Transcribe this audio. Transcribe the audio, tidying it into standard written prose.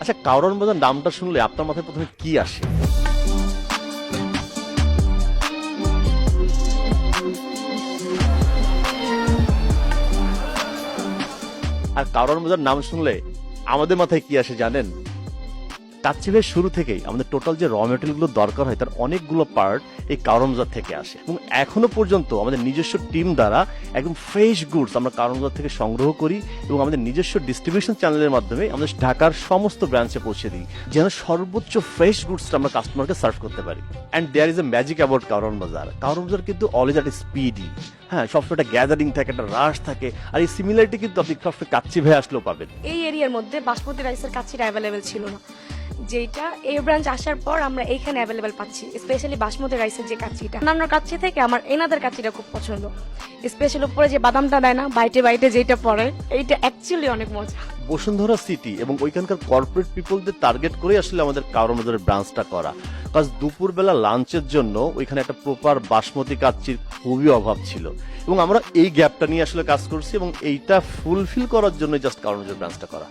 আচ্ছা, কারওয়ান বাজার নামটা শুনলে আপনার মাথায় প্রথমে কি আসে? আর কারওয়ান বাজার নাম শুনলে আমাদের মাথায় কি আসে জানেন? কাচ্চি ভাইয়ের শুরু থেকেই আমাদের টোটাল যে র মেটেরিয়াল গুলো দরকার হয় তার অনেকগুলো পার্ট এই কারওয়ান বাজার থেকে আসে, এবং এখনো পর্যন্ত আমাদের নিজস্ব টিম দ্বারা একদম ফ্রেশ গুডস আমরা কারওয়ান বাজার থেকে সংগ্রহ করি এবং আমাদের নিজস্ব ডিস্ট্রিবিউশন চ্যানেলের মাধ্যমে আমাদের ঢাকার সমস্ত ব্রাঞ্চে পৌঁছে দিই, যেন সর্বোচ্চ ফ্রেশ গুডসটা আমরা কাস্টমারকে সার্ভ করতে পারি। And there is a magic about Karwan Bazar. Karwan বাজার কিন্তু অলওয়েজ একটা স্পিডি, হ্যাঁ, সবসময় একটা গ্যাদারিং থাকে, একটা রাশ থাকে, আর এই সিমিলারিটি কিন্তু আপনি সবসময় কাচ্চি ভাই আসলেও পাবেন। এই এরিয়ার মধ্যে বাসমতি রাইসের কাচ্চিটা অ্যাভেলেবেল ছিল না, যেটা এই ব্রাঞ্চ আসার পর আমরা এইখানে অ্যাভেলেবেল পাচ্ছি। স্পেশালি বাসমতি রাইসের যে কাচ্চিটা, অন্যান্য কাচ্চি থেকে আমার এনাদের কাচ্চিটা খুব পছন্দ। স্পেশালি উপরে যে বাদামটা দেয় না, বাইটে বাইটে যেটা পড়ে, এইটা অ্যাকচুয়ালি অনেক মজা। বসুন্ধরা সিটি এবং ওইখানকার কর্পোরেট পিপলদের টার্গেট করে আসলে আমাদের কারওয়ান বাজারের ব্রাঞ্চটা করা, কাজ দুপুরবেলা লাঞ্চের জন্য ওইখানে একটা প্রপার বাসমতি কাচ্চির খুবই অভাব ছিল, এবং আমরা এই গ্যাপটা নিয়ে আসলে কাজ করছি এবং এইটা ফুলফিল করার জন্য জাস্ট কারওয়ান বাজার ব্রাঞ্চটা করা।